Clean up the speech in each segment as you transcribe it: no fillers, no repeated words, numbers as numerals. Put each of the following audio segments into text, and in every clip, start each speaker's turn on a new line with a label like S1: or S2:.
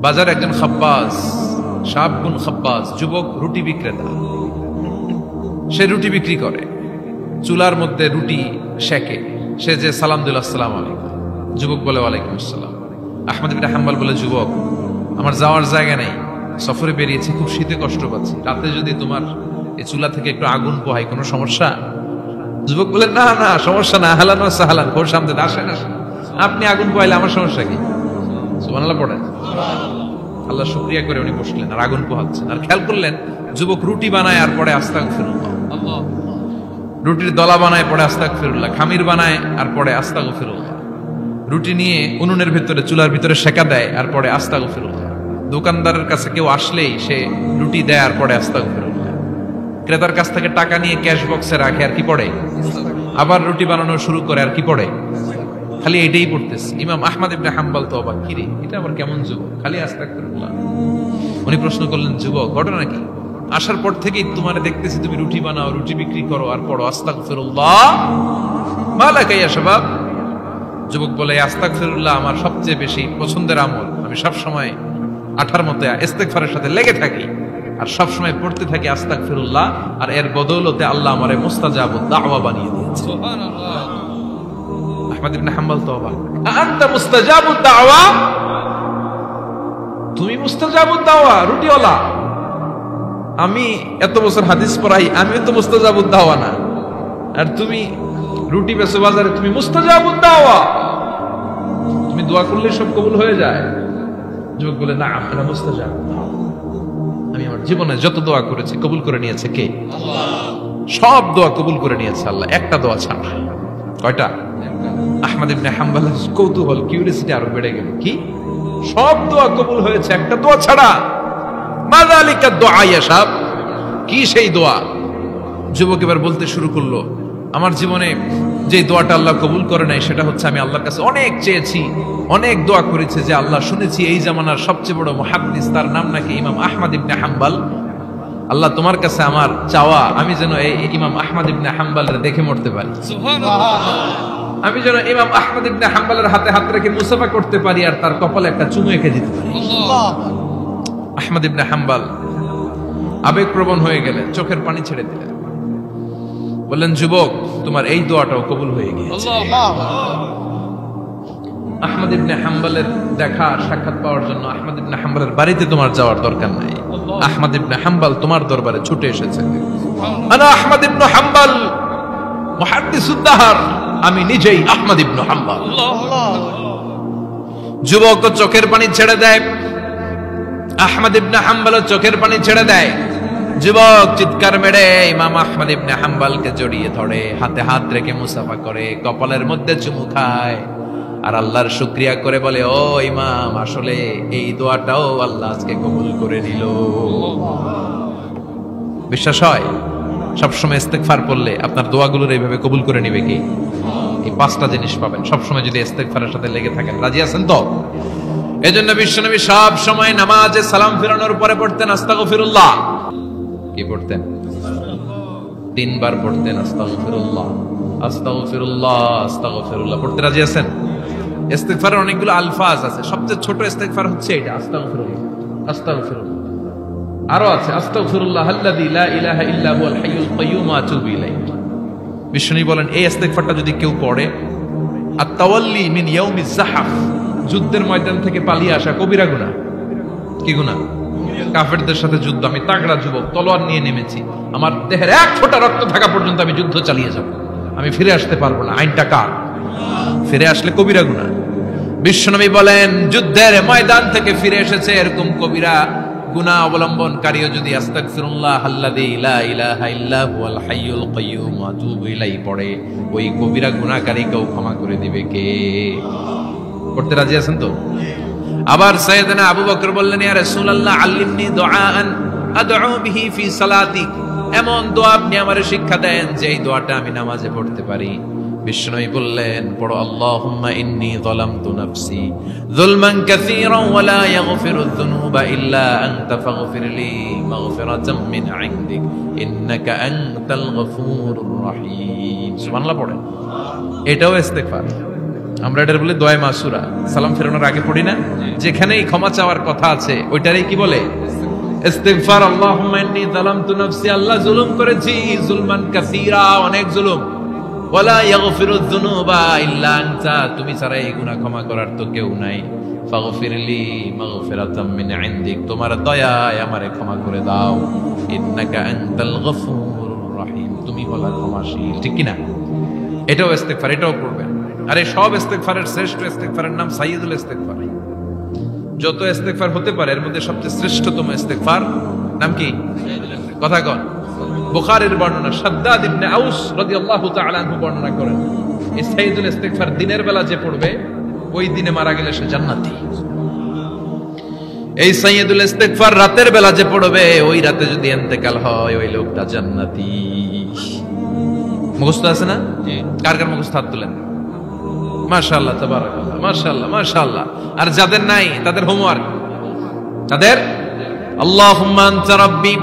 S1: বাজার একজন খাব্বাস, শাবগুন খাব্বাস, যুবক রুটি বিক্রেতা। সে রুটি বিক্রি করে, চুলার মধ্যে রুটি সেকে। সে যে সালাম দিল, আসসালামু আলাইকুম, যুবক বলে ওয়ালাইকুম আসসালাম। আহমদ ইবনে হাম্বল বলে, যুবক আমার যাওয়ার জায়গা নেই, সফরে বেরিয়েছি, খুব শীতে কষ্ট পাচ্ছি, রাতে যদি তোমার এই চুলা থেকে একটু আগুন পোহাই কোনো সমস্যা? যুবক বলে, না না সমস্যা না, আহলান ওয়া সাহলান, খোর সামনে আসেন আসেন, আপনি আগুন পোহাইলে আমার সমস্যা কি? সুবহানাল্লাহ পড়েন। আল্লাহ শুকরিয়া করে উনি বসলেন আর আগুন পোহাচ্ছেন। আর খেয়াল করলেন যুবক রুটি বানায় আর পরে আস্তাগফিরুল্লাহ, রুটির দলা বানায় পরে আস্তাগফিরুল্লাহ, খামির বানায় আর পরে আস্তাগফিরুল্লাহ, রুটি নিয়ে উনুনের ভিতরে চুলার ভিতরে সেকা দেয় আর পরে আস্তাগফিরুল্লাহ। দোকানদারের কাছে কেউ আসলেই সে রুটি দেয় আর পরে আস্তাগফিরুল্লাহ। ক্রেতার কাছ থেকে টাকা নিয়ে ক্যাশ বক্সে রাখে আর কি পড়ে? আবার রুটি বানানো শুরু করে আর কি পড়ে? খালি এটাই পড়তেছে। ইমাম আহমদ ইবনে হাম্বল তো অবাক, কিরে এটা আবার কেমন যুবক, খালি আস্তাগফিরুল্লাহ। উনি প্রশ্ন করলেন, যুবক ঘটনা কি? আসার পর থেকেই তোমার দেখতেছি তুমি রুটি বানাও, রুটি বিক্রি করো আর পড়ো আস্তাগফিরুল্লাহ, মালাকা ইয়া শাবাব। যুবক বলে, আস্তাগফিরুল্লাহ আমার সবচেয়ে বেশি পছন্দের আমল, আমি সব সময় আঠার মতো ইস্তেগফারের সাথে লেগে থাকি আর সব সময় পড়তে থাকি আস্তাগফিরুল্লাহ, আর এর বদৌলতে আল্লাহ আমারে মুস্তাজাবুদ দাওয়া বানিয়ে দিয়েছে। সুবহানাল্লাহ। আহমদ ইবনে হাম্বল তো অবাক, আনতা মুস্তাজাবুদ দাওয়া, তুমি মুস্তাজাবুদ দাওয়া রুটিওয়ালা? আমি এত বছর হাদিস পড়াই, আমি তো মুস্তাজাবুদ দাওয়া না, আর তুমি রুটি বেচো বাজারে, তুমি মুস্তাজাবুদ দাওয়া, তুমি দোয়া করলে সব কবুল হয়ে যায়? যুবক বলে, না আমরা মুস্তাজাবুদ দাওয়া, আমি আমার জীবনে যত দোয়া করেছি কবুল করে নিয়েছে কে? আল্লাহ। সব দোয়া কবুল করে নিয়েছে আল্লাহ, একটা দোয়া ছাড়া। কয়টা? আহমদ ইবনে হাম্বলের কৌতূহল, কিউরিয়াসিটি আরো বেড়ে গেল, কি সব দোয়া কবুল হয়েছে একটা দোয়া ছাড়া? মাযালিকা দুআ ইয়া শাব, কি সেই দোয়া? যুবক এবার বলতে শুরু করলো, আমার জীবনে যে দোয়াটা আল্লাহ কবুল করে নাই সেটা হচ্ছে আমি আল্লাহর কাছে অনেক চেয়েছি, অনেক দোয়া করেছি যে আল্লাহ, শুনেছি এই জামানার সবচেয়ে বড় মুহাদ্দিস, তার নাম নাকি ইমাম আহমদ ইবনে হাম্বল, আল্লাহ তোমার কাছে আমার চাওয়া আমি যেন এই ইমাম আহমদ ইবনে হাম্বলের দেখে মরতে পারি। সুবহানাল্লাহ। আমি যেন ইমাম আহমদ ইবনে হাম্বলের হাতে হাত রেখে মুসাফা করতে পারি আর তার কপালে একটা চুমু এঁকে দিতে পারি। আহমদ ইবনে হাম্বল আবেগপ্রবণ হয়ে গেলেন, চোখের পানি ছেড়ে দিলেন, বললেন, যুবক তোমার এই দোয়াটাও কবুল হয়ে গিয়েছে। আহমদ ইবনে হাম্বলের দেখা সাক্ষাৎ পাওয়ার জন্য আহমদ ইবনে হাম্বলের বাড়িতে তোমার যাওয়ার দরকার নাই, আহমদ ইবনে হাম্বল তোমার দরবারে ছুটে এসেছে। আনা আহমদ ইবনে হাম্বল মুহাদ্দিসুদ দাহর, আমি নিজেই আহমদ ইবনে হাম্বল। যুবক তো চোখের পানি ছেড়ে দেয়, আহমদ ইবনে হাম্বল চোখের পানি ছেড়ে দেয়। যুবক চিৎকার মেরে ইমাম আহমদ ইবনে হাম্বলকে জড়িয়ে ধরে, হাতে হাত রেখে মুসাফা করে, কপালের মধ্যে চুমু খায় আর আল্লাহর শুকরিয়া করে বলে, ও ইমাম, আসলে এই দোয়াটাও আল্লাহ আজকে কবুল করে নিল। বিশ্বাস হয় সবসময় ইস্তেগফার পড়লে আপনার দোয়াগুলোর এইভাবে কবুল করে নিবে কি? এই পাঁচটা জিনিস পাবেন সবসময় যদি ইস্তেগফারের সাথে লেগে থাকেন। রাজি আছেন তো? এজন্য বিশ্বনবী সব সময় নামাজে সালাম ফিরানোর পরে পড়তেন আস্তাগফিরুল্লাহ। কি পড়তেন? 3 বার পড়তেন আস্তাগফিরুল্লাহ, আস্তাগফিরুল্লাহ, আস্তাগফিরুল্লাহ পড়তে রাজি আছেন? ইস্তেগফারের অনেকগুলো আলফাজ আছে, সবচেয়ে ছোট ইস্তেগফার হচ্ছে এটা, আস্তাগফিরুল্লাহ, আস্তাগফিরুল্লাহ। আরো আছে আস্তাগফিরুল্লাহ আল্লাযী লা ইলাহা ইল্লা হুয়াল হাইয়ুল কাইয়্যুম ওয়া আতুবু ইলাইহি। বিশ্বনবী বলেন, এই ইস্তেগফারটা যদি কেউ পড়ে, আত-তাওয়াল্লি মিন ইয়াউমিজ যাহফ, যুদ্ধের ময়দান থেকে পালিয়ে আসা কবিরা গুনাহ। কি গুনাহ? কাফেরদের সাথে যুদ্ধ, আমি তাগড়া যুবক, তলোয়ার নিয়ে নেমেছি, আমার দেহের এক ফোঁটা রক্ত থাকা পর্যন্ত আমি যুদ্ধ চালিয়ে যাব, আমি ফিরে আসতে পারবো না, আইনটা কার? ফিরে আসলে কবিরা গুনাহ। বিশ্বনবী বলেন, যুদ্ধের ময়দান থেকে ফিরে এসেছে এরকম কবিরা গুনাহ অবলম্বনকারীও যদি আস্তাগফিরুল্লাহ আল্লাযী লা ইলাহা ইল্লা হুয়াল হাইয়ুল কাইয়্যুম ওয়া আতুবু ইলাইহি পড়ে, ওই কবিরা গুনাহকারীকেও ক্ষমা করে দিবে কে? করতে রাজি আছেন তো? আবার সাইয়েদনা আবু বকর বললেন, ইয়া রাসূলুল্লাহ আল্লিমনি দুআআন আদউ বিহি ফি সালাতি, এমন দোয়া আপনি আমারে শিক্ষা দেন যে এই দোয়াটা আমি নামাজে পড়তে পারি। বিশ্বনবী বললেন, পড়ো আল্লাহুম্মা ইন্নী যালামতু নাফসি যুলমান কাসীরান ওয়া লা ইয়াগফিরুয যুনুবা ইল্লা আনতা ফাগফিরলি মাগফিরাতাম মিন ইনদিক ইন্নাকা আনতাল গফুরুর রহিম। সুবহানাল্লাহ পড়েন, এটাও ইস্তেগফার। আমরা এটার বলে দোয়া মাসুরা, সালাম ফেরানোর আগে পড়ি না? যেখানেই ক্ষমা চাওয়ার কথা আছে ওইটারই কি বলে? ইস্তিগফার। আল্লাহুম্মা ইন্নী যালামতু নাফসি, আল্লাহ জুলুম করেছি, জুলমান কাসীরা, অনেক জুলুম। ওয়ালা ইয়াগফিরুয যুনুবা ইল্লা আনতা, তুমি ছাড়া এই গুনাহ ক্ষমা করার তো কেউ নাই। ফাগফিরলি মাগফিরাতাম মিন ইনদিক, তোমার দয়ায় আমারে ক্ষমা করে দাও। ইন্নাকা আনতাল গফুরুর রহিম, তুমি হলো ক্ষমাশীল। ঠিক কি না? এটাও ইস্তিগফার, এটাও করবেন। আর এই সব ইস্তিগফারের শ্রেষ্ঠ ইস্তিগফারের নাম সাইয়্যিদুল ইস্তিগফার। যত ইস্তিগফার হতে পারে এর মধ্যে সবচেয়ে শ্রেষ্ঠতম ইস্তিগফার নাম কি? কথা কন। বুখারীর বর্ণনা, শাদ্দাদ ইবনে আউস রাদিয়াল্লাহু তাআলা আনহু বর্ণনা করেন, এই সাইয়্যিদুল ইস্তিগফার দিনের বেলা যে পড়বে ওই দিনে মারা গেলে সে জান্নাতি। এই সাইয়্যিদুল ইস্তিগফার রাতের বেলা যে পড়বে ওই রাতে যদি ইন্তেকাল হয় ওই লোকটা জান্নাতি। মুখস্থ আছে না? কার কার মুখস্থ হাত তুলেন। মাশাআল্লাহ, তাবারাকাল্লাহ, মাশাআল্লাহ, মাশাআল্লাহ। আর যাদের নাই তাদের হোমওয়ার্ক, তাদের আল্লাহুম্মা আনতা রাব্বি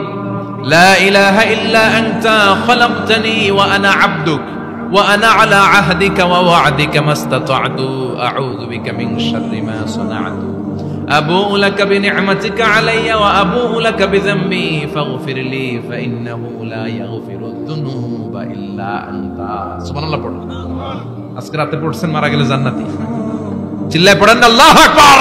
S1: লা ইলাহা ইল্লা আনতা খালাকতানি ওয়া আনা আবদুক ওয়া আনা আলা আহদিকা ওয়া ওয়া'দিকা মাস্তাতা'তু আউযু বিকা মিন শাররি মা সানা'তু আবুউ লাকা বিনি'মাতিকা আলাইয়া ওয়া আবুউ লাকা বিযামবি ফাগফিরলি ফাইন্নাহু লা ইয়াগফিরুয যুনুবা ইল্লা আনতা। সুবহানাল্লাহ পড়ুন। আজকে রাতে পড়ছেন, মারা গেলে জান্নাতি। চিল্লায় পড়েন আল্লাহু আকবার।